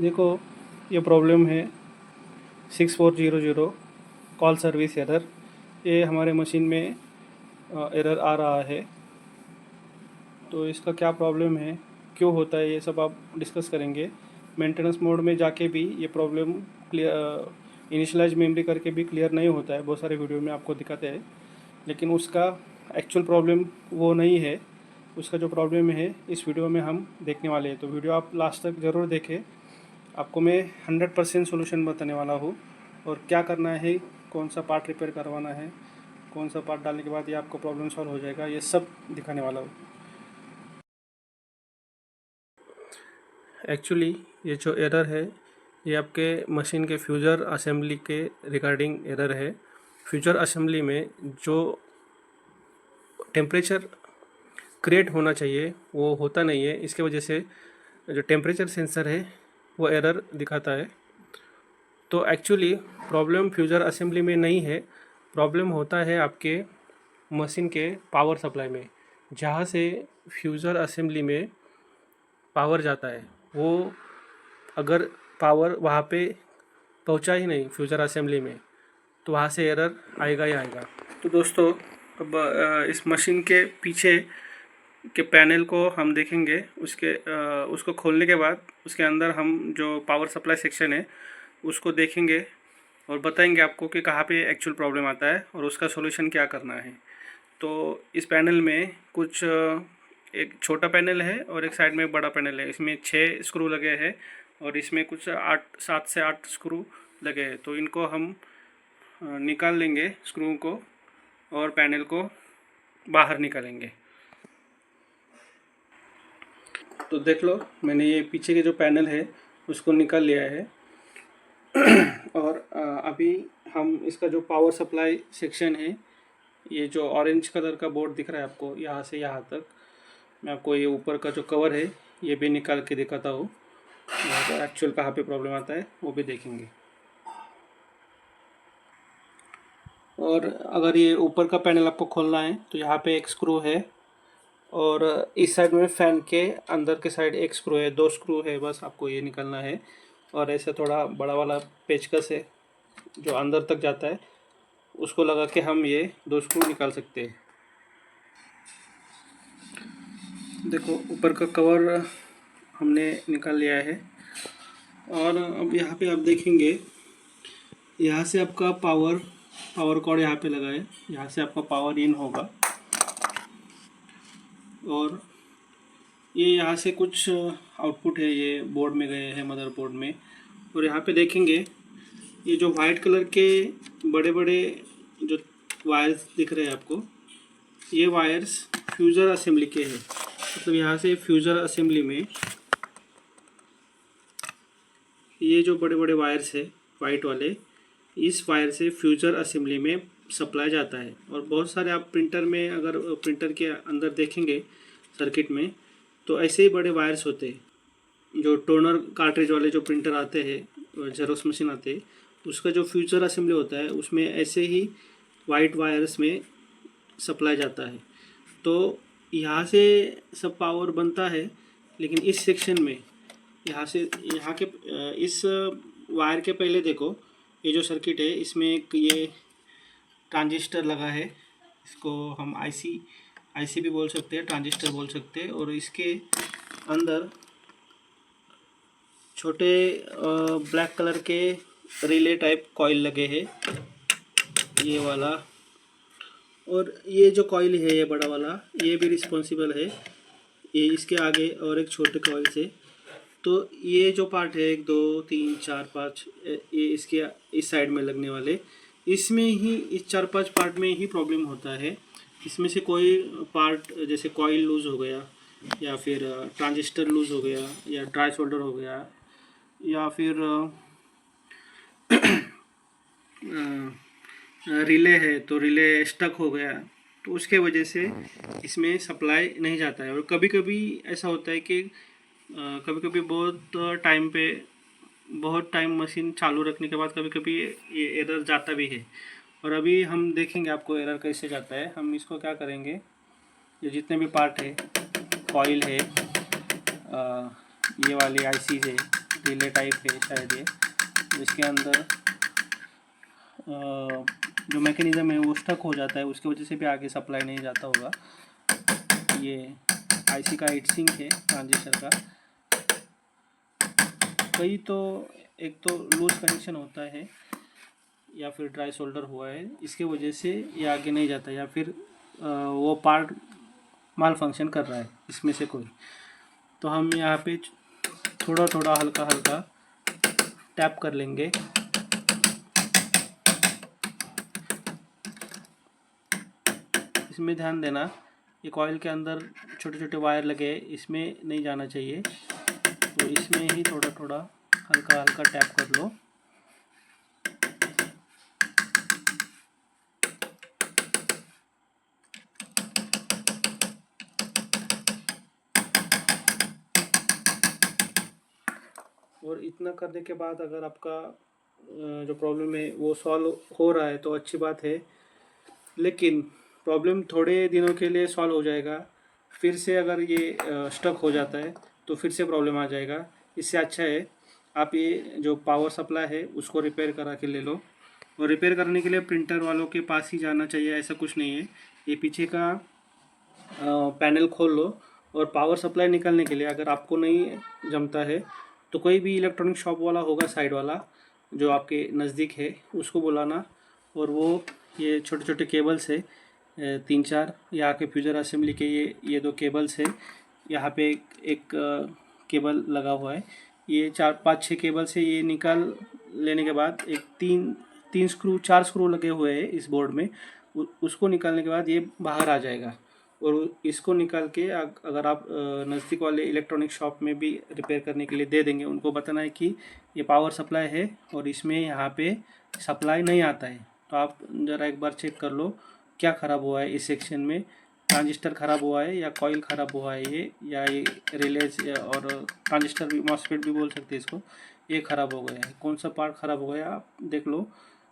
देखो, ये प्रॉब्लम है 6400 कॉल सर्विस एरर। ये हमारे मशीन में एरर आ रहा है। तो इसका क्या प्रॉब्लम है, क्यों होता है, ये सब आप डिस्कस करेंगे। मेंटेनेंस मोड में जाके भी ये प्रॉब्लम क्लियर, इनिशियलाइज मेमोरी करके भी क्लियर नहीं होता है। बहुत सारे वीडियो में आपको दिखाते हैं, लेकिन उसका एक्चुअल प्रॉब्लम वो नहीं है। उसका जो प्रॉब्लम है इस वीडियो में हम देखने वाले हैं। तो वीडियो आप लास्ट तक ज़रूर देखें। आपको मैं 100% सोल्यूशन बताने वाला हूँ, और क्या करना है, कौन सा पार्ट रिपेयर करवाना है, कौन सा पार्ट डालने के बाद ये आपको प्रॉब्लम सॉल्व हो जाएगा, ये सब दिखाने वाला हूँ। एक्चुअली ये जो एरर है, ये आपके मशीन के फ्यूज़र असेंबली के रिगार्डिंग एरर है। फ्यूज़र असेंबली में जो टेम्परेचर क्रिएट होना चाहिए वो होता नहीं है। इसके वजह से जो टेम्परेचर सेंसर है वो एरर दिखाता है। तो एक्चुअली प्रॉब्लम फ्यूज़र असेंबली में नहीं है, प्रॉब्लम होता है आपके मशीन के पावर सप्लाई में। जहाँ से फ्यूज़र असेंबली में पावर जाता है, वो अगर पावर वहाँ पे पहुँचा ही नहीं फ्यूज़र असेंबली में, तो वहाँ से एरर आएगा ही आएगा। तो दोस्तों, अब इस मशीन के पीछे के पैनल को हम देखेंगे। उसको खोलने के बाद उसके अंदर हम जो पावर सप्लाई सेक्शन है उसको देखेंगे और बताएंगे आपको कि कहाँ पे एक्चुअल प्रॉब्लम आता है और उसका सॉल्यूशन क्या करना है। तो इस पैनल में कुछ एक छोटा पैनल है और एक साइड में बड़ा पैनल है। इसमें 6 स्क्रू लगे हैं और इसमें कुछ 7 से 8 स्क्रू लगे हैं। तो इनको हम निकाल लेंगे स्क्रू को और पैनल को बाहर निकालेंगे। तो देख लो, मैंने ये पीछे के जो पैनल है उसको निकाल लिया है। और अभी हम इसका जो पावर सप्लाई सेक्शन है, ये जो ऑरेंज कलर का बोर्ड दिख रहा है आपको, यहाँ से यहाँ तक, मैं आपको ये ऊपर का जो कवर है ये भी निकाल के दिखाता हूँ। एक्चुअल कहाँ पे प्रॉब्लम आता है वो भी देखेंगे। और अगर ये ऊपर का पैनल आपको खोलना है तो यहाँ पे एक स्क्रू है, और इस साइड में फैन के अंदर के साइड एक स्क्रू है। 2 स्क्रू है बस, आपको ये निकालना है। और ऐसे थोड़ा बड़ा वाला पेचकस है जो अंदर तक जाता है, उसको लगा के हम ये 2 स्क्रू निकाल सकते हैं। देखो, ऊपर का कवर हमने निकाल लिया है। और अब यहाँ पे आप देखेंगे, यहाँ से आपका पावर कॉर्ड यहाँ पे लगा है। यहाँ से आपका पावर इन होगा, और ये यहाँ से कुछ आउटपुट है, ये बोर्ड में गए हैं, मदरबोर्ड में। और यहाँ पे देखेंगे ये जो वाइट कलर के बड़े बड़े जो वायर्स दिख रहे हैं आपको, ये वायर्स फ्यूज़र असेंबली के हैं। मतलब यहाँ से फ्यूज़र असेंबली में ये जो बड़े बड़े वायर्स है वाइट वाले, इस वायर से फ्यूज़र असेंबली में सप्लाई जाता है। और बहुत सारे आप प्रिंटर में, अगर प्रिंटर के अंदर देखेंगे सर्किट में, तो ऐसे ही बड़े वायर्स होते हैं। जो टोनर कार्ट्रिज वाले जो प्रिंटर आते हैं, जेरोक्स मशीन आते हैं, उसका जो फ्यूज़र असेंबली होता है उसमें ऐसे ही वाइट वायर्स में सप्लाई जाता है। तो यहाँ से सब पावर बनता है, लेकिन इस सेक्शन में यहाँ से यहाँ के इस वायर के पहले देखो, ये जो सर्किट है इसमें एक ये ट्रांजिस्टर लगा है। इसको हम आईसी भी बोल सकते हैं, ट्रांजिस्टर बोल सकते हैं। और इसके अंदर छोटे ब्लैक कलर के रिले टाइप कॉइल लगे हैं, ये वाला। और ये जो कॉइल है, ये बड़ा वाला, ये भी रिस्पॉन्सिबल है ये इसके आगे और एक छोटे कॉइल से। तो ये जो पार्ट है 1 2 3 4 5, ये इसके इस साइड में लगने वाले, इसमें ही इस 4-5 पार्ट में ही प्रॉब्लम होता है। इसमें से कोई पार्ट, जैसे कॉइल लूज़ हो गया, या फिर ट्रांजिस्टर लूज़ हो गया, या ड्राई सोल्डर हो गया, या फिर रिले है तो रिले स्टक हो गया, तो उसके वजह से इसमें सप्लाई नहीं जाता है। और कभी कभी ऐसा होता है कि कभी कभी बहुत टाइम मशीन चालू रखने के बाद कभी कभी ये एरर जाता भी है। और अभी हम देखेंगे आपको एरर कैसे जाता है। हम इसको क्या करेंगे, ये जितने भी पार्ट है, कॉइल है, ये वाली आईसी है, रिले टाइप है शायद ये, इसके अंदर जो मैकेनिज़्म है वो स्टक हो जाता है, उसकी वजह से भी आगे सप्लाई नहीं जाता होगा। ये आईसी का हीट सिंक है ट्रांजिस्टर का। कई तो एक तो लूज कनेक्शन होता है या फिर ड्राई सोल्डर हुआ है, इसके वजह से ये आगे नहीं जाता, या फिर वो पार्ट माल फंक्शन कर रहा है इसमें से कोई। तो हम यहाँ पे थोड़ा थोड़ा हल्का हल्का टैप कर लेंगे। इसमें ध्यान देना, ये कॉइल के अंदर छोटे छोटे वायर लगे हैं, इसमें नहीं जाना चाहिए, तो इसमें ही थोड़ा थोड़ा हल्का हल्का टैप कर लो। और इतना करने के बाद अगर आपका जो प्रॉब्लम है वो सॉल्व हो रहा है तो अच्छी बात है, लेकिन प्रॉब्लम थोड़े दिनों के लिए सॉल्व हो जाएगा, फिर से अगर ये स्टक हो जाता है तो फिर से प्रॉब्लम आ जाएगा। इससे अच्छा है आप ये जो पावर सप्लाई है उसको रिपेयर करा के ले लो। और रिपेयर करने के लिए प्रिंटर वालों के पास ही जाना चाहिए, ऐसा कुछ नहीं है। ये पीछे का पैनल खोल लो, और पावर सप्लाई निकालने के लिए अगर आपको नहीं जमता है तो कोई भी इलेक्ट्रॉनिक शॉप वाला होगा साइड वाला जो आपके नज़दीक है, उसको बुलाना, और वो ये छोटे छोटे केबल्स है 3-4 यहाँ के फ्यूजर असेंबली के, ये 2 केबल्स है। यहाँ पे एक केबल लगा हुआ है, ये 4-5-6 केबल से ये निकाल लेने के बाद एक 4 स्क्रू लगे हुए हैं इस बोर्ड में, उसको निकालने के बाद ये बाहर आ जाएगा। और इसको निकाल के अगर आप नज़दीक वाले इलेक्ट्रॉनिक शॉप में भी रिपेयर करने के लिए दे देंगे, उनको बताना है कि ये पावर सप्लाई है और इसमें यहाँ पे सप्लाई नहीं आता है, तो आप ज़रा एक बार चेक कर लो क्या ख़राब हुआ है इस सेक्शन में, ट्रांजिस्टर ख़राब हुआ है या कॉइल ख़राब हुआ है ये, या ये रिलेज और ट्रांजिस्टर भी, मॉसफेट भी बोल सकते हैं इसको, ये ख़राब हो गया है, कौन सा पार्ट ख़राब हो गया आप देख लो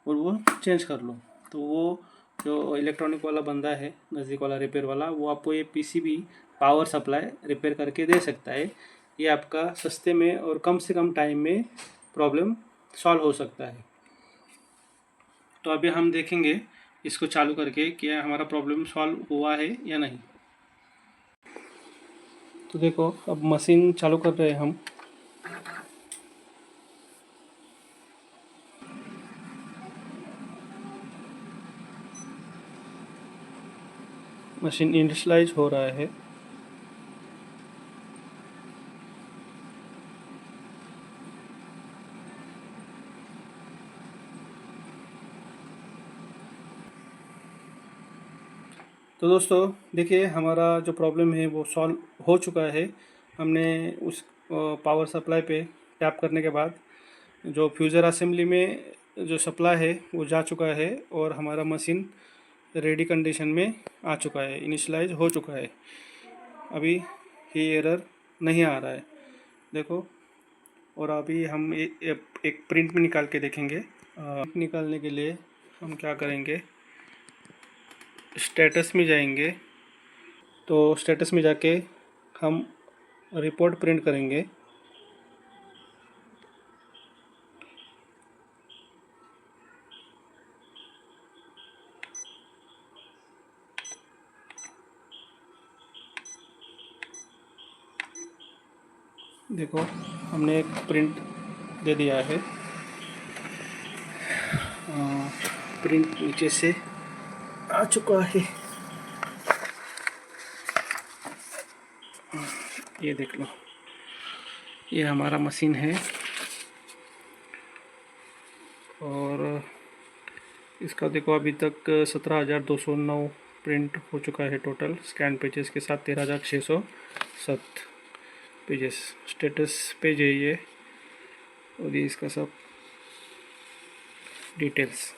और वो चेंज कर लो। तो वो जो इलेक्ट्रॉनिक वाला बंदा है नज़दीक वाला रिपेयर वाला, वो आपको ये पीसीबी पावर सप्लाई रिपेयर करके दे सकता है। ये आपका सस्ते में और कम से कम टाइम में प्रॉब्लम सॉल्व हो सकता है। तो अभी हम देखेंगे इसको चालू करके कि हमारा प्रॉब्लम सॉल्व हुआ है या नहीं। तो देखो अब मशीन चालू कर रहे हैं हम। मशीन इंडस्ट्रियलाइज हो रहा है। तो दोस्तों देखिए हमारा जो प्रॉब्लम है वो सॉल्व हो चुका है। हमने उस पावर सप्लाई पे टैप करने के बाद जो फ्यूज़र असेंबली में जो सप्लाई है वो जा चुका है और हमारा मशीन रेडी कंडीशन में आ चुका है, इनिशियलाइज हो चुका है। अभी ये एरर नहीं आ रहा है देखो। और अभी हम एक प्रिंट में निकाल के देखेंगे। निकालने के लिए हम क्या करेंगे, स्टेटस में जाएंगे, तो स्टेटस में जाके हम रिपोर्ट प्रिंट करेंगे। देखो हमने एक प्रिंट दे दिया है, प्रिंट नीचे से आ चुका है, ये देख लो, ये हमारा मशीन है और इसका देखो अभी तक 17,209 प्रिंट हो चुका है टोटल, स्कैन पेजेस के साथ 13,607 पेजेस स्टेटस पेज है ये, और ये इसका सब डिटेल्स।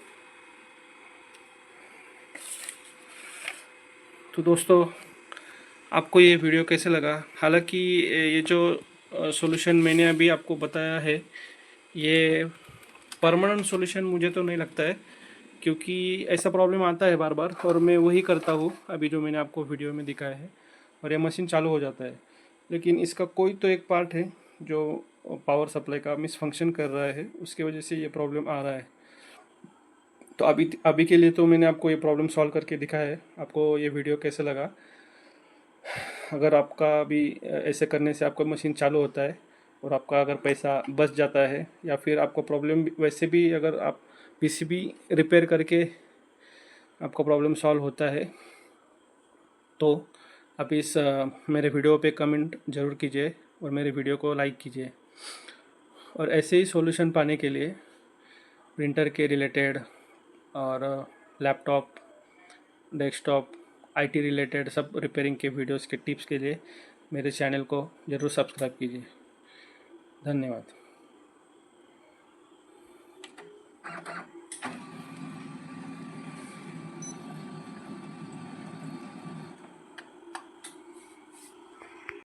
तो दोस्तों आपको ये वीडियो कैसे लगा? हालांकि ये जो सॉल्यूशन मैंने अभी आपको बताया है ये परमानेंट सॉल्यूशन मुझे तो नहीं लगता है, क्योंकि ऐसा प्रॉब्लम आता है बार बार और मैं वही करता हूँ अभी जो मैंने आपको वीडियो में दिखाया है, और ये मशीन चालू हो जाता है। लेकिन इसका कोई तो एक पार्ट है जो पावर सप्लाई का मिसफंक्शन कर रहा है, उसकी वजह से ये प्रॉब्लम आ रहा है। तो अभी अभी के लिए तो मैंने आपको ये प्रॉब्लम सॉल्व करके दिखाया है। आपको ये वीडियो कैसे लगा? अगर आपका भी ऐसे करने से आपका मशीन चालू होता है और आपका अगर पैसा बच जाता है, या फिर आपको प्रॉब्लम वैसे भी अगर आप पीसीबी रिपेयर करके आपका प्रॉब्लम सॉल्व होता है, तो आप इस मेरे वीडियो पे कमेंट ज़रूर कीजिए और मेरे वीडियो को लाइक कीजिए। और ऐसे ही सॉल्यूशन पाने के लिए प्रिंटर के रिलेटेड और लैपटॉप, डेस्कटॉप, आईटी रिलेटेड सब रिपेयरिंग के वीडियोस के टिप्स के लिए मेरे चैनल को ज़रूर सब्सक्राइब कीजिए। धन्यवाद।